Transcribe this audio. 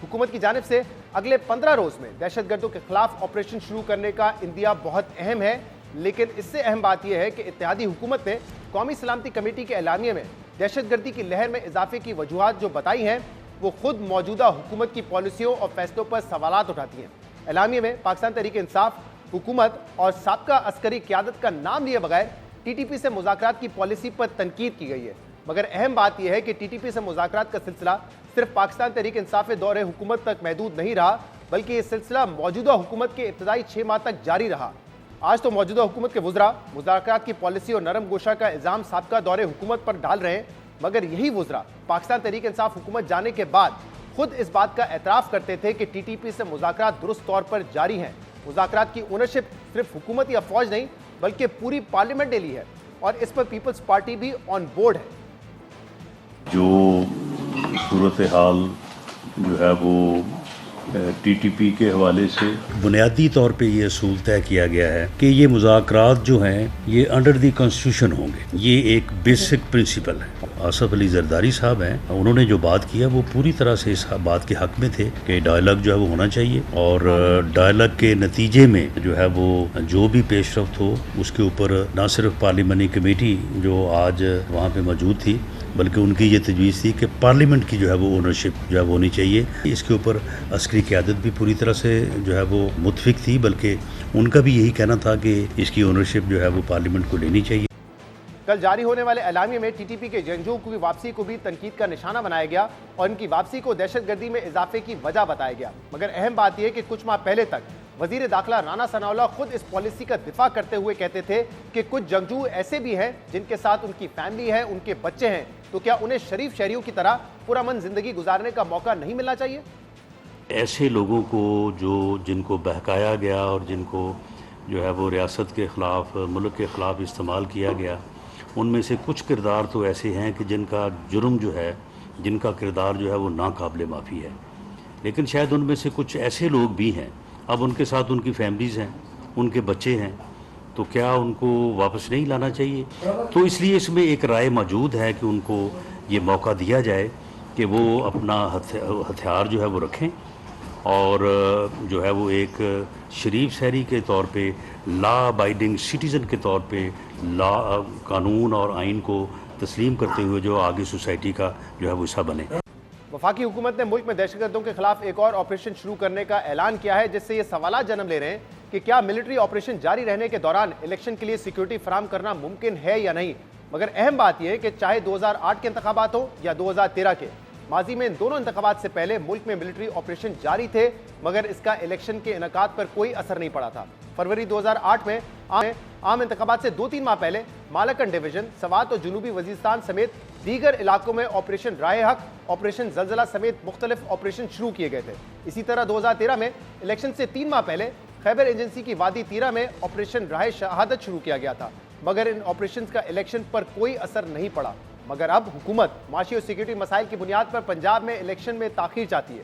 हुकूमत की जानिब से अगले 15 रोज में दहशत गर्दों के खिलाफ ऑपरेशन शुरू करने का इंदिया बहुत अहम है, लेकिन इससे अहम बात यह है कि इत्तेहादी हुकूमत ने कौमी सलामती कमेटी के एलानिये में दहशत गर्दी की लहर में इजाफे की वजूहात जो बताई हैं वो खुद मौजूदा हुकूमत की पॉलिसियों और फैसलों पर सवालात उठाती हैं। एलानिये में पाकिस्तान तहरीक इंसाफ हुकूमत और साबका अस्करी क़यादत का नाम लिए बगैर TTP से मुज़ाकरात की पॉलिसी पर तनकीद की गई है, मगर अहम बात यह है कि TTP से मुज़ाकरात का सिलसिला सिर्फ पाकिस्तान तहरीक इंसाफ के दौरे हुकूमत तक महदूद नहीं रहा, बल्कि ये सिलसिला मौजूदा हुकूमत के इब्तदाई 6 माह तक जारी रहा। आज तो मौजूदा हुकूमत के वुज़रा मुज़ाकरात की पॉलिसी और नरम गोशा का इल्ज़ाम साबका दौरे हुकूमत पर डाल रहे हैं, मगर यही वुज़रा पाकिस्तान तहरीक इंसाफ हुकूमत जाने के बाद खुद इस बात का एतराफ़ करते थे कि TTP से मुज़ाकरात दुरुस्त तौर पर जारी हैं। मुज़ाकरात की ओनरशिप सिर्फ हुकूमत या फौज नहीं बल्कि पूरी पार्लियामेंट ने ली है और इस पर पीपल्स पार्टी भी ऑन बोर्ड है। जो सूरत हाल जो है वो TTP के हवाले से बुनियादी तौर पे ये असूल तय किया गया है कि ये मुज़ाकरात जो हैं ये अंडर दी कॉन्स्टिट्यूशन होंगे। ये एक बेसिक प्रिंसिपल है। आसफ अली जरदारी साहब हैं, उन्होंने जो बात किया वो पूरी तरह से इस बात के हक में थे कि डायलॉग जो है वो होना चाहिए और डायलॉग के नतीजे में जो है वो जो भी पेशरफ्त हो उसके ऊपर ना सिर्फ पार्लियामानी कमेटी जो आज वहाँ पे मौजूद थी बल्कि उनकी ये तजवीज़ थी कि पार्लियामेंट की जो है वो ओनरशिप जो है वो होनी चाहिए। इसके ऊपर अस्करी क़यादत भी पूरी तरह से जो है वो मुतफिक थी, बल्कि उनका भी यही कहना था कि इसकी ओनरशिप जो है वो पार्लियामेंट को लेनी चाहिए। कल जारी होने वाले एलामिये में TTP के जंगजों की वापसी को भी तनकीद का निशाना बनाया गया और इनकी वापसी को दहशतगर्दी में इजाफे की वजह बताया गया, मगर अहम बात यह कि कुछ माह पहले तक वजीर दाखिला राना सनाउल्लाह खुद इस पॉलिसी का दिफा करते हुए कहते थे कि कुछ जंगजू ऐसे भी हैं जिनके साथ उनकी फैमिली है, उनके बच्चे हैं, तो क्या उन्हें शरीफ शहरियों की तरह पुरअमन जिंदगी गुजारने का मौका नहीं मिलना चाहिए? ऐसे लोगों को जिनको बहकाया गया और जिनको जो है वो रियासत के ख़िलाफ़, मुल्क के ख़िलाफ़ इस्तेमाल किया गया, उनमें से कुछ किरदार तो ऐसे हैं कि जिनका जुर्म जो है, जिनका किरदार जो है वो नाकाबिले माफ़ी है, लेकिन शायद उनमें से कुछ ऐसे लोग भी हैं, अब उनके साथ उनकी फैमिलीज़ हैं, उनके बच्चे हैं, तो क्या उनको वापस नहीं लाना चाहिए? तो इसलिए इसमें एक राय मौजूद है कि उनको ये मौका दिया जाए कि वो अपना हथियार जो है वो रखें और जो है वो एक शरीफ शहरी के तौर पे, लॉ अबाइडिंग सिटीज़न के तौर पे कानून और आइन को तस्लीम करते हुए जो आगे सोसाइटी का जो है वो हिस्सा बने। वफाकी हुकूमत ने मुल्क में दहशतगर्दों के खिलाफ एक और ऑपरेशन शुरू करने का ऐलान किया है, जिससे ये सवालात जन्म ले रहे हैं कि क्या मिलिट्री ऑपरेशन जारी रहने के दौरान इलेक्शन के लिए सिक्योरिटी फराहम करना मुमकिन है या नहीं। मगर अहम बात यह है कि चाहे 2008 के इंतखाबात हो या 2013 के, माजी में इन दोनों इंतखाबात से पहले मुल्क में मिलिट्री ऑपरेशन जारी थे, मगर इसका इलेक्शन के इनेकाद पर कोई असर नहीं पड़ा था। फरवरी 2008 में आम इंतखाबात से 2-3 माह पहले मालकन डिवीजन, सवात और जनूबी वजीरिस्तान समेत दीगर इलाकों में ऑपरेशन राय हक, ऑपरेशन जलजला समेत मुख्तलिफ ऑपरेशन शुरू किए गए थे। इसी तरह 2013 में इलेक्शन से 3 माह पहले खैबर एजेंसी की वादी तीरा में ऑपरेशन राह शहादत शुरू किया गया था, मगर इन ऑपरेशन का इलेक्शन पर कोई असर नहीं पड़ा। मगर अब हुकूमत माशी और सिक्योरिटी मसाइल की बुनियाद पर पंजाब में इलेक्शन में ताख़ीर चाहती है।